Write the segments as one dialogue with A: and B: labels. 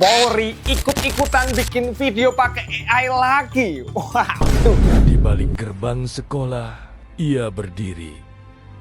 A: Polri ikut-ikutan bikin video pakai AI lagi. Waduh.
B: Di balik gerbang sekolah, ia berdiri,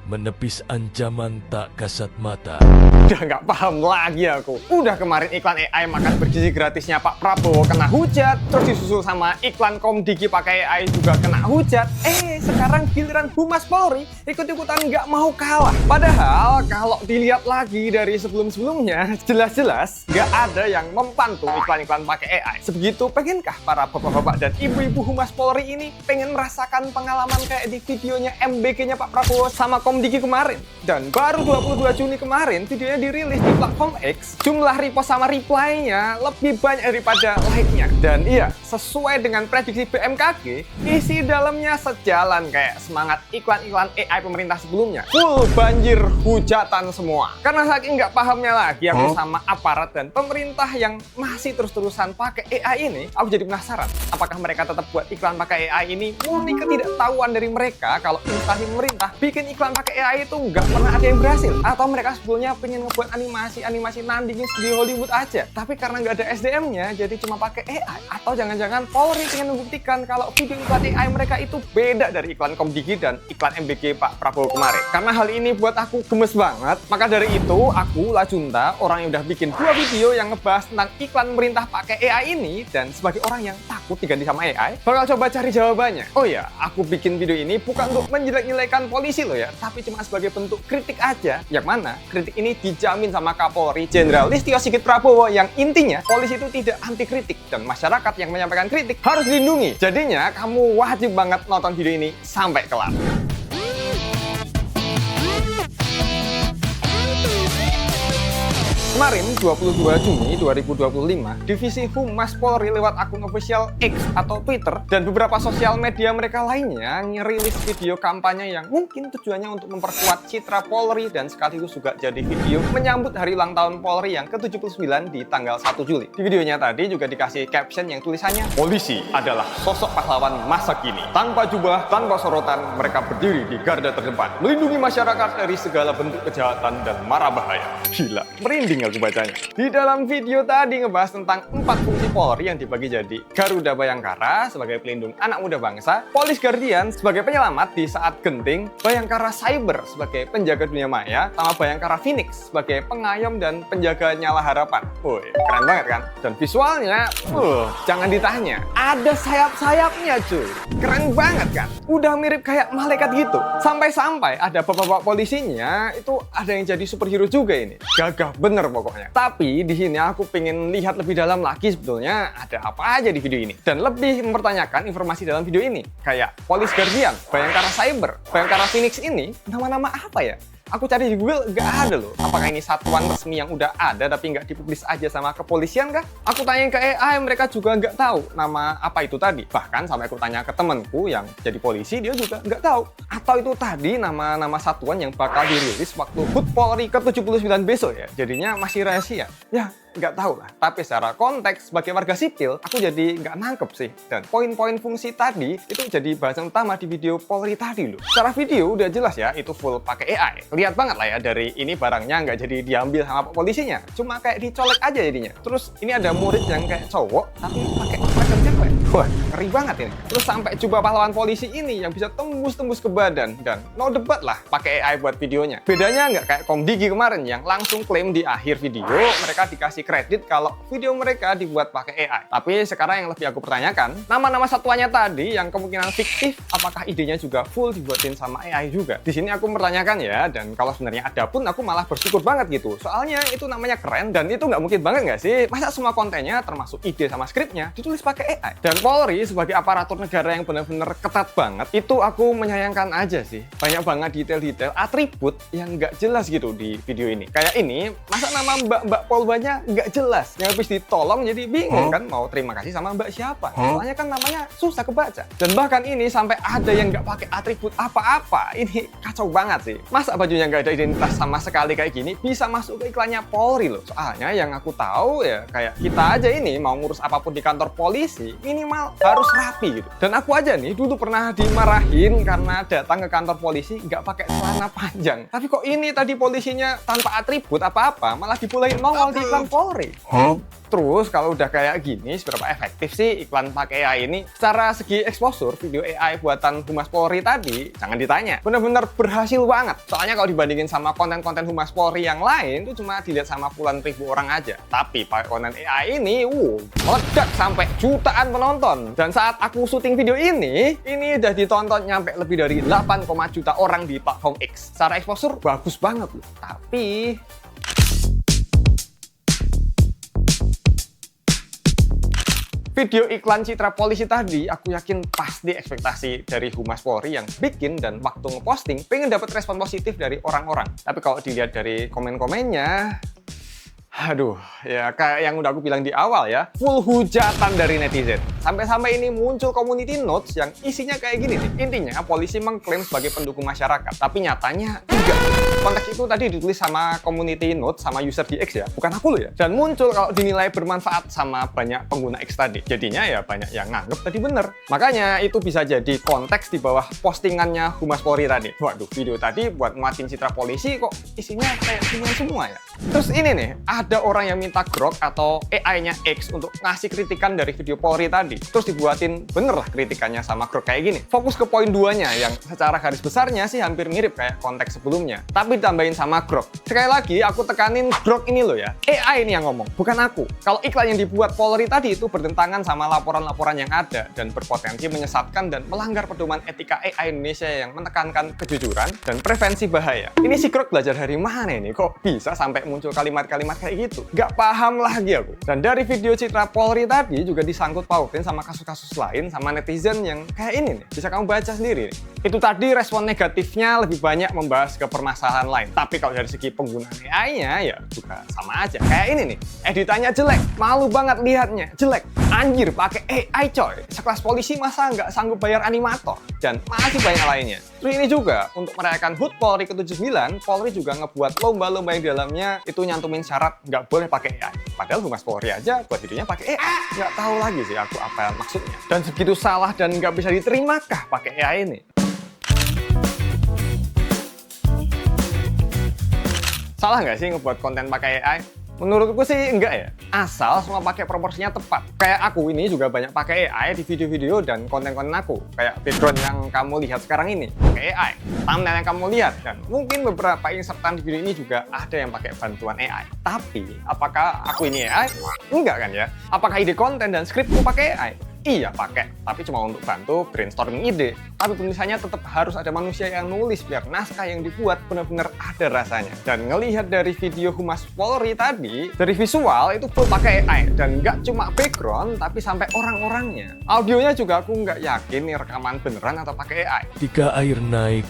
B: menepis ancaman tak kasat mata.
A: Udah nggak paham lagi aku. Udah kemarin iklan AI makan bergizi gratisnya Pak Prabowo kena hujat, terus disusul sama iklan Komdigi pakai AI juga kena hujat. Sekarang giliran Humas Polri ikut-ikutan nggak mau kalah. Padahal kalau dilihat lagi dari sebelum-sebelumnya, jelas-jelas nggak ada yang mempan tuh iklan-iklan pakai AI. Sebegitu pengenkah para bapak-bapak dan ibu-ibu Humas Polri ini pengen merasakan pengalaman kayak di videonya MBG-nya Pak Prabowo sama Komdigi kemarin? Dan baru 22 Juni kemarin videonya dirilis di platform X, jumlah repost sama reply-nya lebih banyak daripada like-nya. Dan iya, sesuai dengan prediksi BMKG, isi dalamnya sejalan kayak semangat iklan-iklan AI pemerintah sebelumnya. Full banjir hujatan semua. Karena saking nggak pahamnya lagi aku sama aparat dan pemerintah yang masih terus-terusan pakai AI ini, aku jadi penasaran, apakah mereka tetap buat iklan pakai AI ini murni ketidaktahuan dari mereka kalau instansi pemerintah bikin iklan pakai AI itu nggak pernah ada yang berhasil, atau mereka sebetulnya pengen ngebuat animasi nandingin di Hollywood aja, tapi karena nggak ada SDM-nya jadi cuma pakai AI. Atau jangan-jangan Polri pengen membuktikan kalau video iklan AI mereka itu beda dari iklan Komdigi dan iklan MBG Pak Prabowo kemarin. Karena hal ini buat aku gemes banget, maka dari itu aku Lajunta, orang yang udah bikin 2 video yang ngebahas tentang iklan pemerintah pakai AI ini, dan sebagai orang yang takut diganti sama AI, bakal coba cari jawabannya. Oh ya, aku bikin video ini bukan untuk menjelek-jelekan polisi loh ya, tapi cuma sebagai bentuk kritik aja, yang mana kritik ini dijamin sama Kapolri Jenderal Listio Sigit Prabowo, yang intinya polisi itu tidak anti kritik dan masyarakat yang menyampaikan kritik harus dilindungi. Jadinya kamu wajib banget nonton video ini sampai kelar. Kemarin 22 Juni 2025, Divisi Humas Polri lewat akun official X atau Twitter dan beberapa sosial media mereka lainnya ngerilis video kampanye yang mungkin tujuannya untuk memperkuat citra Polri dan sekaligus juga jadi video menyambut hari ulang tahun Polri yang ke-79 di tanggal 1 Juli. Di videonya tadi juga dikasih caption yang tulisannya, "Polisi adalah sosok pahlawan masa kini. Tanpa jubah, tanpa sorotan, mereka berdiri di garda terdepan, melindungi masyarakat dari segala bentuk kejahatan dan mara bahaya." Gila, merinding aku bacanya. Di dalam video tadi ngebahas tentang 4 fungsi Polri yang dibagi jadi Garuda Bayangkara sebagai pelindung anak muda bangsa, Police Guardian sebagai penyelamat di saat genting, Bayangkara Cyber sebagai penjaga dunia maya, sama Bayangkara Phoenix sebagai pengayom dan penjaga nyala harapan. Woi, keren banget kan? Dan visualnya, jangan ditanya, ada sayap-sayapnya cuy. Keren banget kan? Udah mirip kayak malaikat gitu. Sampai-sampai ada bapak-bapak polisinya itu ada yang jadi superhero juga ini. Gagah bener pokoknya. Tapi di sini aku pengen lihat lebih dalam lagi sebetulnya ada apa aja di video ini, dan lebih mempertanyakan informasi dalam video ini. Kayak Police Guardian, Bayangkara Cyber, Bayangkara Phoenix ini nama-nama apa ya? Aku cari di Google, nggak ada loh. Apakah ini satuan resmi yang udah ada tapi nggak dipublis aja sama kepolisian kah? Aku tanyain ke AI, mereka juga nggak tahu nama apa itu tadi. Bahkan sampai aku tanya ke temenku yang jadi polisi, dia juga nggak tahu. Atau itu tadi nama-nama satuan yang bakal dirilis waktu HUT Polri ke-79 besok ya. Jadinya masih rahasia. Ya, nggak tahu lah. Tapi secara konteks sebagai warga sipil, aku jadi nggak nangkep sih. Dan poin-poin fungsi tadi itu jadi bahasan utama di video Polri tadi loh. Secara video udah jelas ya, itu full pakai AI. Lihat banget lah ya, dari ini barangnya nggak jadi diambil sama polisinya, cuma kayak dicolek aja jadinya. Terus ini ada murid yang kayak cowok tapi pakai seragam cewek. Wah, ngeri banget ini. Terus sampai jubah pahlawan polisi ini yang bisa tembus-tembus ke badan, dan no debat lah pakai AI buat videonya. Bedanya nggak kayak Komdigi kemarin yang langsung klaim di akhir video mereka dikasih kredit kalau video mereka dibuat pakai AI. Tapi sekarang yang lebih aku pertanyakan, nama-nama satuannya tadi yang kemungkinan fiktif, apakah idenya juga full dibuatin sama AI juga? Di sini aku mempertanyakan ya, dan kalau sebenarnya ada pun aku malah bersyukur banget gitu. Soalnya itu namanya keren, dan itu nggak mungkin banget nggak sih? Masa semua kontennya termasuk ide sama skripnya ditulis pakai AI? Dan Polri sebagai aparatur negara yang benar-benar ketat banget, itu aku menyayangkan aja sih. Banyak banget detail-detail atribut yang nggak jelas gitu di video ini. Kayak ini, masa nama mbak-mbak Polbanya nggak jelas? Yang habis ditolong jadi bingung kan mau terima kasih sama mbak siapa? Soalnya kan namanya susah kebaca. Dan bahkan ini sampai ada yang nggak pakai atribut apa-apa. Ini kacau banget sih. Masa bajunya nggak ada identitas sama sekali kayak gini bisa masuk ke iklannya Polri loh. Soalnya yang aku tahu ya, kayak kita aja ini mau ngurus apapun di kantor polisi minimal harus rapi gitu. Dan aku aja nih dulu pernah dimarahin karena datang ke kantor polisi nggak pakai celana panjang. Tapi kok ini tadi polisinya tanpa atribut apa-apa malah dibolehin nongol di iklan Polri. Polri. Terus kalau udah kayak gini, seberapa efektif sih iklan pakai AI ini? Secara segi exposure, video AI buatan Humas Polri tadi, jangan ditanya. Bener-bener berhasil banget. Soalnya kalau dibandingin sama konten-konten Humas Polri yang lain, itu cuma dilihat sama puluhan ribu orang aja. Tapi pakai konten AI ini, meledak sampai jutaan penonton. Dan saat aku syuting video ini udah ditonton nyampe lebih dari 8, juta orang di platform X. Secara exposure, bagus banget loh. Tapi video iklan citra polisi tadi, aku yakin pasti ekspektasi dari Humas Polri yang bikin dan waktu ngeposting pengen dapat respon positif dari orang-orang. Tapi kalau dilihat dari komen-komennya, aduh, ya kayak yang udah aku bilang di awal ya, full hujatan dari netizen. Sampai-sampai ini muncul community notes yang isinya kayak gini nih. Intinya, polisi mengklaim sebagai pendukung masyarakat, tapi nyatanya enggak. Konteks itu tadi ditulis sama community notes sama user di X ya, bukan aku loh ya. Dan muncul kalau dinilai bermanfaat sama banyak pengguna X tadi. Jadinya ya banyak yang nganggep tadi bener. Makanya itu bisa jadi konteks di bawah postingannya Humas Polri tadi. Waduh, video tadi buat nguatin citra polisi kok isinya kayak ginian semua ya. Terus ini nih, ada orang yang minta Grok atau AI-nya X untuk ngasih kritikan dari video Polri tadi. Terus dibuatin bener lah kritikannya sama Grok kayak gini. Fokus ke poin 2-nya yang secara garis besarnya sih hampir mirip kayak konteks sebelumnya. Tapi ditambahin sama Grok. Sekali lagi aku tekanin Grok ini loh ya. AI ini yang ngomong, bukan aku. Kalau iklan yang dibuat Polri tadi itu bertentangan sama laporan-laporan yang ada dan berpotensi menyesatkan dan melanggar pedoman etika AI Indonesia yang menekankan kejujuran dan prevensi bahaya. Ini si Grok belajar dari mana ini? Kok bisa sampai muncul kalimat-kalimat kayak gitu? Gak paham lagi aku. Dan dari video citra Polri tadi juga disangkut pautin sama kasus-kasus lain sama netizen yang kayak ini nih. Bisa kamu baca sendiri nih. Itu tadi respon negatifnya lebih banyak membahas ke permasalahan lain. Tapi kalau dari segi penggunaan AI-nya ya juga sama aja. Kayak ini nih. Editannya jelek. Malu banget lihatnya. Jelek. Anjir, pakai AI coy. Sekelas polisi masa nggak sanggup bayar animator? Dan masih banyak lainnya. Terus ini juga, untuk merayakan HUT Polri ke-79, Polri juga ngebuat lomba-lomba yang di dalamnya itu nyantumin syarat nggak boleh pakai AI. Padahal Humas Polri aja buat videonya pakai AI. Nggak tahu lagi sih aku apa maksudnya. Dan segitu salah dan nggak bisa diterimakah pakai AI ini? Salah nggak sih ngebuat konten pakai AI? Menurutku sih enggak ya, asal semua pakai proporsinya tepat. Kayak aku ini juga banyak pakai AI di video-video dan konten-konten aku. Kayak background yang kamu lihat sekarang ini, pakai AI. Thumbnail yang kamu lihat, dan mungkin beberapa insertan di video ini juga ada yang pakai bantuan AI. Tapi, apakah aku ini AI? Enggak kan ya? Apakah ide konten dan skripku pakai AI? Iya pakai, tapi cuma untuk bantu brainstorming ide. Tapi tulisannya tetap harus ada manusia yang nulis biar naskah yang dibuat benar-benar ada rasanya. Dan ngelihat dari video Humas Polri tadi, dari visual itu full pakai AI. Dan nggak cuma background, tapi sampai orang-orangnya. Audionya juga aku nggak yakin nih rekaman beneran atau pakai AI.
B: Ketika air naik,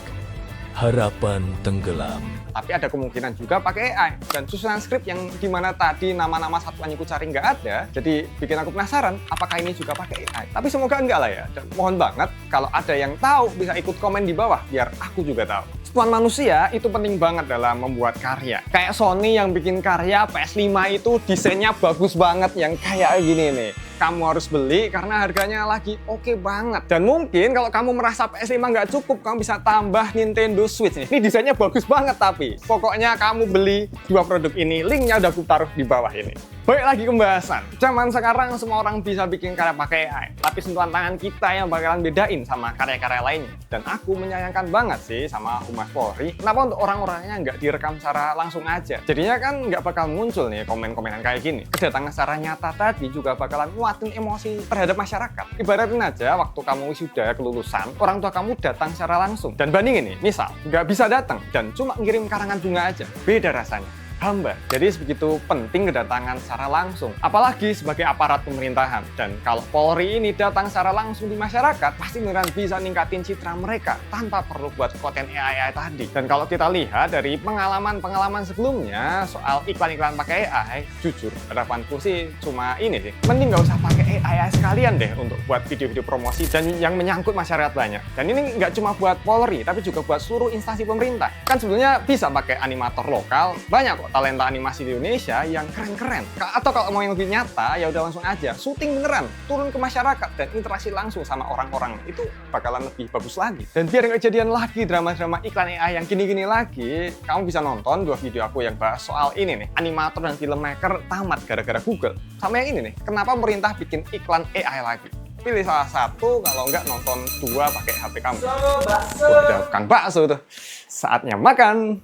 B: harapan tenggelam.
A: Tapi ada kemungkinan juga pakai AI. Dan susunan skrip yang dimana tadi nama-nama satuan yang ku cari nggak ada, jadi bikin aku penasaran apakah ini juga pakai AI. Tapi semoga enggak lah ya. Dan mohon banget kalau ada yang tahu bisa ikut komen di bawah biar aku juga tahu. Sentuhan manusia itu penting banget dalam membuat karya. Kayak Sony yang bikin karya PS5 itu desainnya bagus banget yang kayak gini nih. Kamu harus beli karena harganya lagi oke banget. Dan mungkin kalau kamu merasa PS5 nggak cukup, kamu bisa tambah Nintendo Switch nih. Ini desainnya bagus banget tapi. Pokoknya kamu beli dua produk ini, linknya udah aku taruh di bawah ini. Baik lagi pembahasan. Zaman sekarang semua orang bisa bikin karya pakai AI. Tapi sentuhan tangan kita yang bakalan bedain sama karya-karya lainnya. Dan aku menyayangkan banget sih sama Humas Polri. Kenapa untuk orang-orangnya nggak direkam secara langsung aja? Jadinya kan nggak bakal muncul nih komen-komenan kayak gini. Kedatangan secara nyata tadi juga bakalan nguatin emosi terhadap masyarakat. Ibaratin aja waktu kamu wisuda kelulusan, orang tua kamu datang secara langsung. Dan bandingin nih, misal nggak bisa datang dan cuma ngirim karangan bunga aja. Beda rasanya. Hamba. Jadi sebegitu penting kedatangan secara langsung. Apalagi sebagai aparat pemerintahan. Dan kalau Polri ini datang secara langsung di masyarakat, pasti beneran bisa ningkatin citra mereka tanpa perlu buat konten AI tadi. Dan kalau kita lihat dari pengalaman-pengalaman sebelumnya soal iklan-iklan pakai AI, jujur, harapanku sih cuma ini sih. Mending nggak usah pakai AI sekalian deh untuk buat video-video promosi dan yang menyangkut masyarakat banyak. Dan ini nggak cuma buat Polri, tapi juga buat seluruh instansi pemerintah. Kan sebenarnya bisa pakai animator lokal, banyak kok talenta animasi di Indonesia yang keren-keren. Atau kalau mau yang lebih nyata, ya udah langsung aja syuting beneran, turun ke masyarakat dan interaksi langsung sama orang-orang, itu bakalan lebih bagus lagi. Dan biar nggak kejadian lagi drama-drama iklan AI yang gini-gini lagi, kamu bisa nonton 2 video aku yang bahas soal ini nih, animator dan filmmaker tamat gara-gara Google. Sama yang ini nih, kenapa pemerintah bikin iklan AI lagi. Pilih salah satu, kalau nggak nonton 2 pakai HP kamu. Udah Kang Bakso tuh. Saatnya makan.